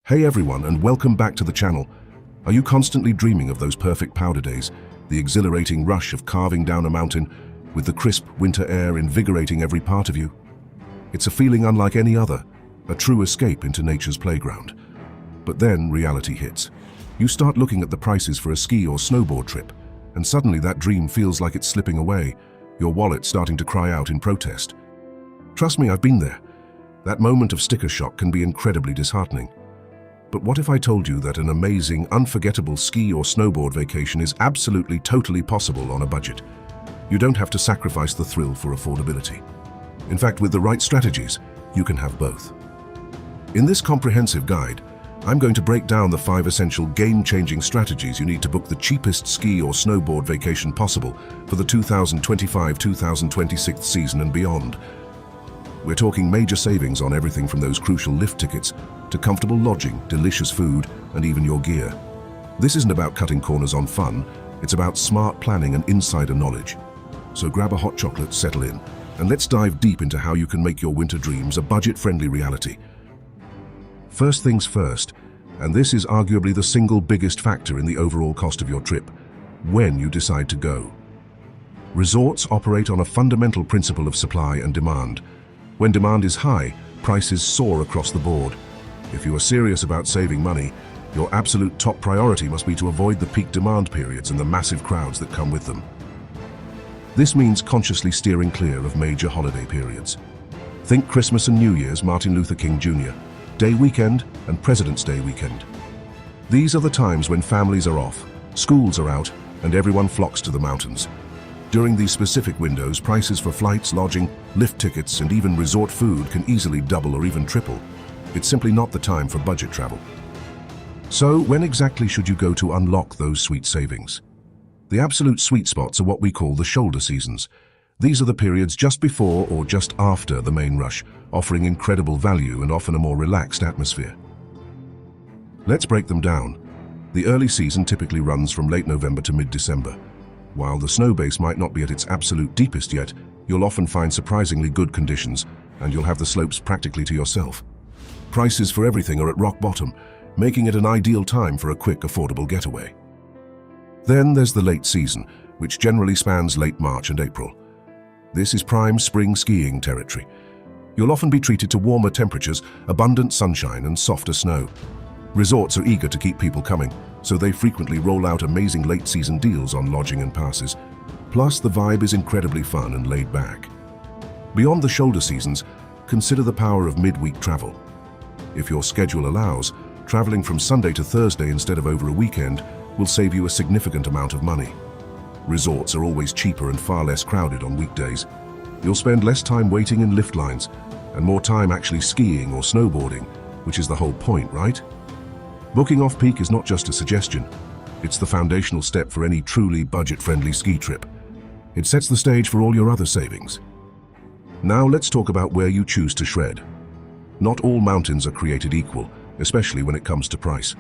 Hey everyone, and welcome back to the channel. Are you constantly dreaming of those perfect powder days, the exhilarating rush of carving down a mountain, with the crisp winter air invigorating every part of you? It's a feeling unlike any other, a true escape into nature's playground. But then reality hits. You start looking at the prices for a ski or snowboard trip, and suddenly that dream feels like it's slipping away, your wallet starting to cry out in protest. Trust me, I've been there. That moment of sticker shock can be incredibly disheartening. But what if I told you that an amazing, unforgettable ski or snowboard vacation is absolutely totally possible on a budget? You don't have to sacrifice the thrill for affordability. In fact, with the right strategies, you can have both. In this comprehensive guide, I'm going to break down the 5 essential game-changing strategies you need to book the cheapest ski or snowboard vacation possible for the 2025-2026 season and beyond. We're talking major savings on everything from those crucial lift tickets to comfortable lodging, delicious food, and even your gear. This isn't about cutting corners on fun, it's about smart planning and insider knowledge. So grab a hot chocolate, settle in, and let's dive deep into how you can make your winter dreams a budget-friendly reality. First things first, and this is arguably the single biggest factor in the overall cost of your trip: when you decide to go. Resorts operate on a fundamental principle of supply and demand. When demand is high, prices soar across the board. If you are serious about saving money, your absolute top priority must be to avoid the peak demand periods and the massive crowds that come with them. This means consciously steering clear of major holiday periods. Think Christmas and New Year's, Martin Luther King Jr., Day weekend, and President's Day weekend. These are the times when families are off, schools are out, and everyone flocks to the mountains. During these specific windows, prices for flights, lodging, lift tickets, and even resort food can easily double or even triple. It's simply not the time for budget travel. So, when exactly should you go to unlock those sweet savings? The absolute sweet spots are what we call the shoulder seasons. These are the periods just before or just after the main rush, offering incredible value and often a more relaxed atmosphere. Let's break them down. The early season typically runs from late November to mid-December. While the snow base might not be at its absolute deepest yet, you'll often find surprisingly good conditions, and you'll have the slopes practically to yourself. Prices for everything are at rock bottom, making it an ideal time for a quick, affordable getaway. Then there's the late season, which generally spans late March and April. This is prime spring skiing territory. You'll often be treated to warmer temperatures, abundant sunshine, and softer snow. Resorts are eager to keep people coming, so they frequently roll out amazing late-season deals on lodging and passes. Plus, the vibe is incredibly fun and laid back. Beyond the shoulder seasons, consider the power of midweek travel. If your schedule allows, traveling from Sunday to Thursday instead of over a weekend will save you a significant amount of money. Resorts are always cheaper and far less crowded on weekdays. You'll spend less time waiting in lift lines and more time actually skiing or snowboarding, which is the whole point, right? Booking off-peak is not just a suggestion. It's the foundational step for any truly budget-friendly ski trip. It sets the stage for all your other savings. Now let's talk about where you choose to shred. Not all mountains are created equal, especially when it comes to price.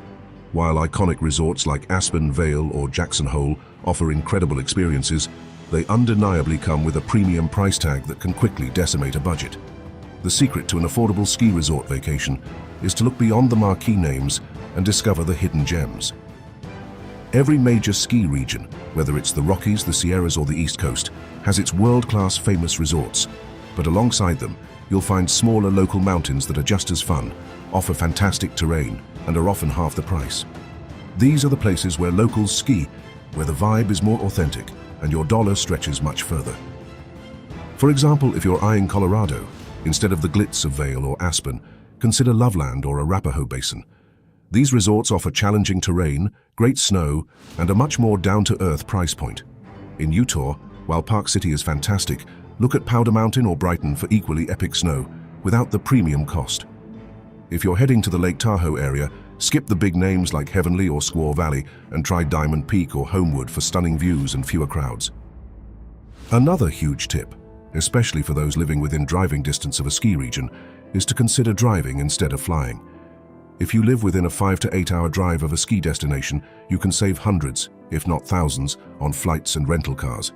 While iconic resorts like Aspen, Vail, or Jackson Hole offer incredible experiences, they undeniably come with a premium price tag that can quickly decimate a budget. The secret to an affordable ski resort vacation is to look beyond the marquee names and discover the hidden gems. Every major ski region, whether it's the Rockies, the Sierras, or the East Coast, has its world-class famous resorts. But alongside them, you'll find smaller local mountains that are just as fun, offer fantastic terrain, and are often half the price. These are the places where locals ski, where the vibe is more authentic and your dollar stretches much further. For example, if you're eyeing Colorado, instead of the glitz of Vail or Aspen, consider Loveland or Arapahoe Basin. These resorts offer challenging terrain, great snow, and a much more down-to-earth price point. In Utah, while Park City is fantastic, look at Powder Mountain or Brighton for equally epic snow, without the premium cost. If you're heading to the Lake Tahoe area, skip the big names like Heavenly or Squaw Valley and try Diamond Peak or Homewood for stunning views and fewer crowds. Another huge tip, especially for those living within driving distance of a ski region, is to consider driving instead of flying. If you live within a 5 to 8 hour drive of a ski destination, you can save hundreds, if not thousands, on flights and rental cars.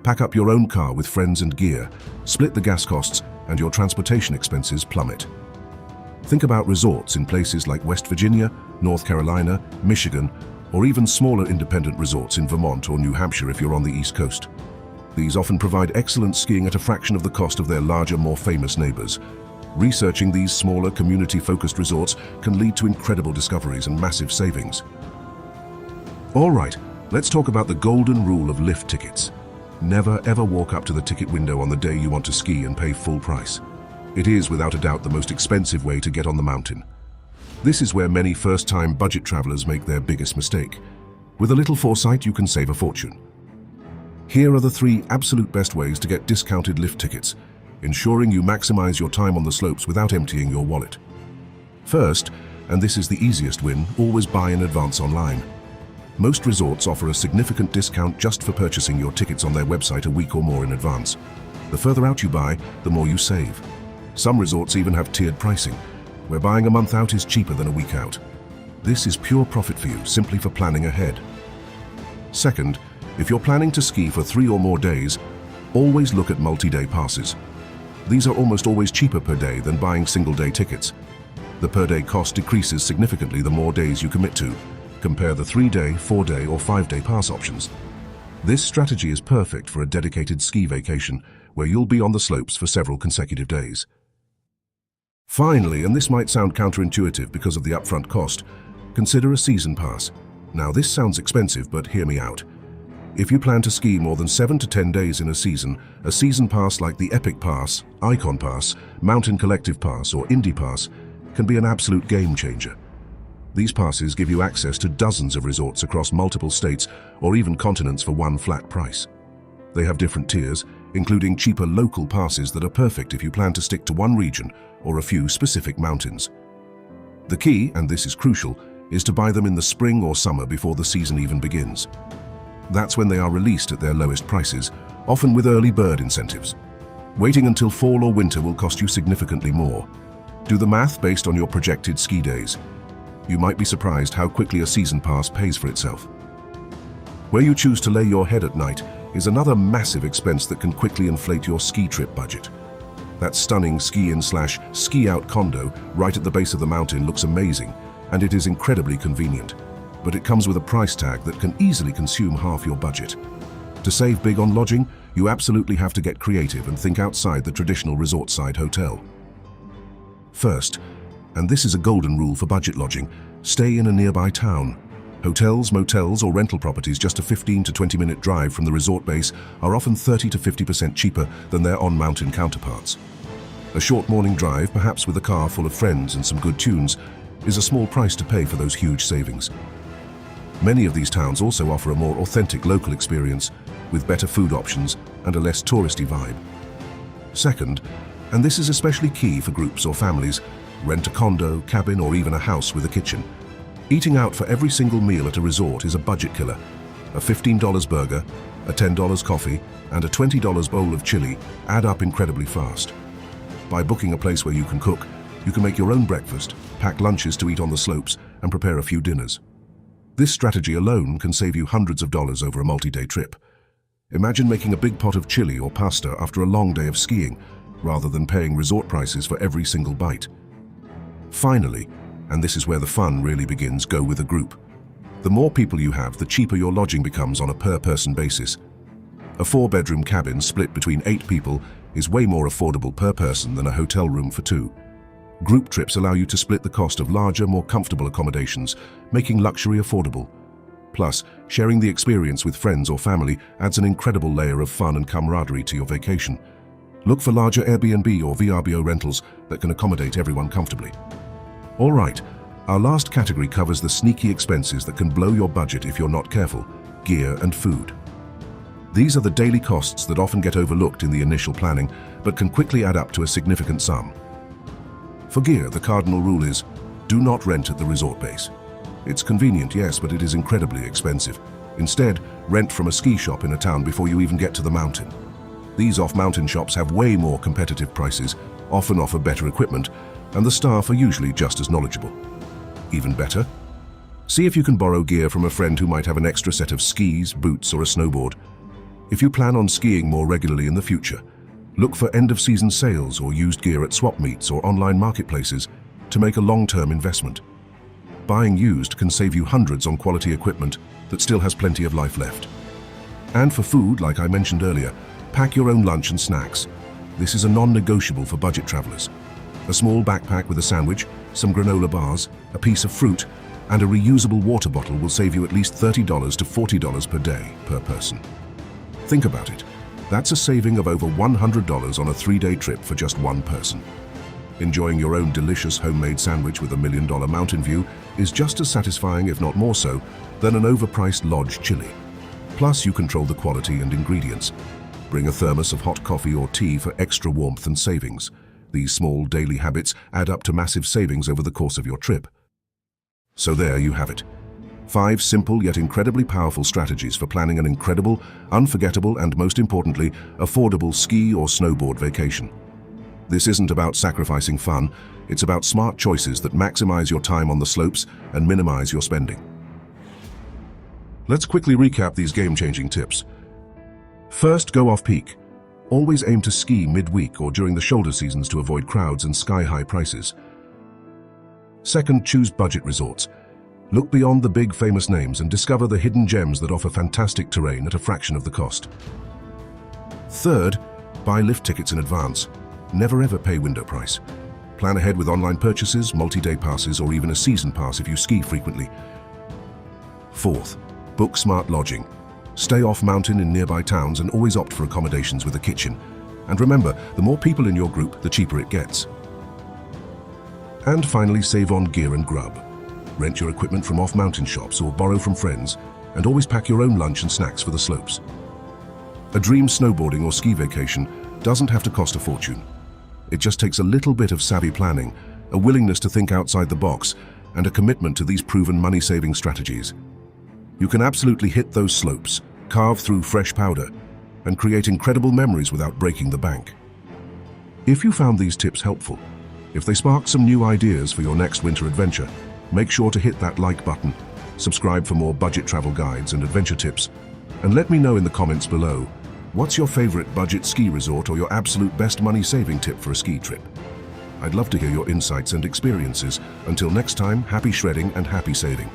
Pack up your own car with friends and gear, split the gas costs, and your transportation expenses plummet. Think about resorts in places like West Virginia, North Carolina, Michigan, or even smaller independent resorts in Vermont or New Hampshire if you're on the East Coast. These often provide excellent skiing at a fraction of the cost of their larger, more famous neighbors. Researching these smaller, community-focused resorts can lead to incredible discoveries and massive savings. All right, let's talk about the golden rule of lift tickets. Never ever walk up to the ticket window on the day you want to ski and pay full price. It is, without a doubt, the most expensive way to get on the mountain. This is where many first-time budget travelers make their biggest mistake. With a little foresight, you can save a fortune. Here are the 3 absolute best ways to get discounted lift tickets, ensuring you maximize your time on the slopes without emptying your wallet. First, and this is the easiest win, always buy in advance online. Most resorts offer a significant discount just for purchasing your tickets on their website a week or more in advance. The further out you buy, the more you save. Some resorts even have tiered pricing, where buying a month out is cheaper than a week out. This is pure profit for you, simply for planning ahead. Second, if you're planning to ski for 3 or more days, always look at multi-day passes. These are almost always cheaper per day than buying single-day tickets. The per-day cost decreases significantly the more days you commit to. Compare the 3-day, 4-day, or 5-day pass options. This strategy is perfect for a dedicated ski vacation where you'll be on the slopes for several consecutive days. Finally, and this might sound counterintuitive because of the upfront cost, consider a season pass. Now, this sounds expensive, but hear me out. If you plan to ski more than 7 to 10 days in a season pass like the Epic Pass, Icon Pass, Mountain Collective Pass, or Indy Pass can be an absolute game changer. These passes give you access to dozens of resorts across multiple states or even continents for one flat price. They have different tiers, including cheaper local passes that are perfect if you plan to stick to one region or a few specific mountains. The key, and this is crucial, is to buy them in the spring or summer before the season even begins. That's when they are released at their lowest prices, often with early bird incentives. Waiting until fall or winter will cost you significantly more. Do the math based on your projected ski days. You might be surprised how quickly a season pass pays for itself. Where you choose to lay your head at night is another massive expense that can quickly inflate your ski trip budget. That stunning ski-in/ski out condo right at the base of the mountain looks amazing, and it is incredibly convenient. But it comes with a price tag that can easily consume half your budget. To save big on lodging, you absolutely have to get creative and think outside the traditional resort-side hotel. First, and this is a golden rule for budget lodging, stay in a nearby town. Hotels, motels, or rental properties just a 15 to 20-minute drive from the resort base are often 30 to 50% cheaper than their on-mountain counterparts. A short morning drive, perhaps with a car full of friends and some good tunes, is a small price to pay for those huge savings. Many of these towns also offer a more authentic local experience with better food options and a less touristy vibe. Second, and this is especially key for groups or families, rent a condo, cabin, or even a house with a kitchen. Eating out for every single meal at a resort is a budget killer. A $15 burger, a $10 coffee, and a $20 bowl of chili add up incredibly fast. By booking a place where you can cook, you can make your own breakfast, pack lunches to eat on the slopes, and prepare a few dinners. This strategy alone can save you hundreds of dollars over a multi-day trip. Imagine making a big pot of chili or pasta after a long day of skiing, rather than paying resort prices for every single bite. Finally, and this is where the fun really begins, go with a group. The more people you have, the cheaper your lodging becomes on a per-person basis. A 4-bedroom cabin split between 8 people is way more affordable per person than a hotel room for 2. Group trips allow you to split the cost of larger, more comfortable accommodations, making luxury affordable. Plus, sharing the experience with friends or family adds an incredible layer of fun and camaraderie to your vacation. Look for larger Airbnb or VRBO rentals that can accommodate everyone comfortably. All right, our last category covers the sneaky expenses that can blow your budget if you're not careful: gear and food. These are the daily costs that often get overlooked in the initial planning, but can quickly add up to a significant sum. For gear, the cardinal rule is, do not rent at the resort base. It's convenient, yes, but it is incredibly expensive. Instead, rent from a ski shop in a town before you even get to the mountain. These off-mountain shops have way more competitive prices, often offer better equipment, and the staff are usually just as knowledgeable. Even better, see if you can borrow gear from a friend who might have an extra set of skis, boots, or a snowboard. If you plan on skiing more regularly in the future, look for end-of-season sales or used gear at swap meets or online marketplaces. to make a long-term investment. Buying used can save you hundreds on quality equipment that still has plenty of life left. And for food, like I mentioned earlier, pack your own lunch and snacks. This is a non-negotiable for budget travelers. A small backpack with a sandwich, some granola bars, a piece of fruit, and a reusable water bottle will save you at least $30 to $40 per day per person. Think about it. That's a saving of over $100 on a 3-day trip for just one person. Enjoying your own delicious homemade sandwich with a $1 million mountain view is just as satisfying, if not more so, than an overpriced lodge chili. Plus, you control the quality and ingredients. Bring a thermos of hot coffee or tea for extra warmth and savings. These small daily habits add up to massive savings over the course of your trip. So there you have it. 5 simple yet incredibly powerful strategies for planning an incredible, unforgettable, and most importantly, affordable ski or snowboard vacation. This isn't about sacrificing fun, it's about smart choices that maximize your time on the slopes and minimize your spending. Let's quickly recap these game-changing tips. First, go off-peak. Always aim to ski midweek or during the shoulder seasons to avoid crowds and sky-high prices. Second, choose budget resorts. Look beyond the big famous names and discover the hidden gems that offer fantastic terrain at a fraction of the cost. Third, buy lift tickets in advance. Never ever pay window price. Plan ahead with online purchases, multi-day passes, or even a season pass if you ski frequently. Fourth, book smart lodging. Stay off mountain in nearby towns and always opt for accommodations with a kitchen. And remember, the more people in your group, the cheaper it gets. And finally, save on gear and grub. Rent your equipment from off-mountain shops or borrow from friends, and always pack your own lunch and snacks for the slopes. A dream snowboarding or ski vacation doesn't have to cost a fortune. It just takes a little bit of savvy planning, a willingness to think outside the box, and a commitment to these proven money-saving strategies. You can absolutely hit those slopes, carve through fresh powder, and create incredible memories without breaking the bank. If you found these tips helpful, if they sparked some new ideas for your next winter adventure, make sure to hit that like button, subscribe for more budget travel guides and adventure tips, and let me know in the comments below, what's your favorite budget ski resort or your absolute best money-saving tip for a ski trip? I'd love to hear your insights and experiences. Until next time, happy shredding and happy saving.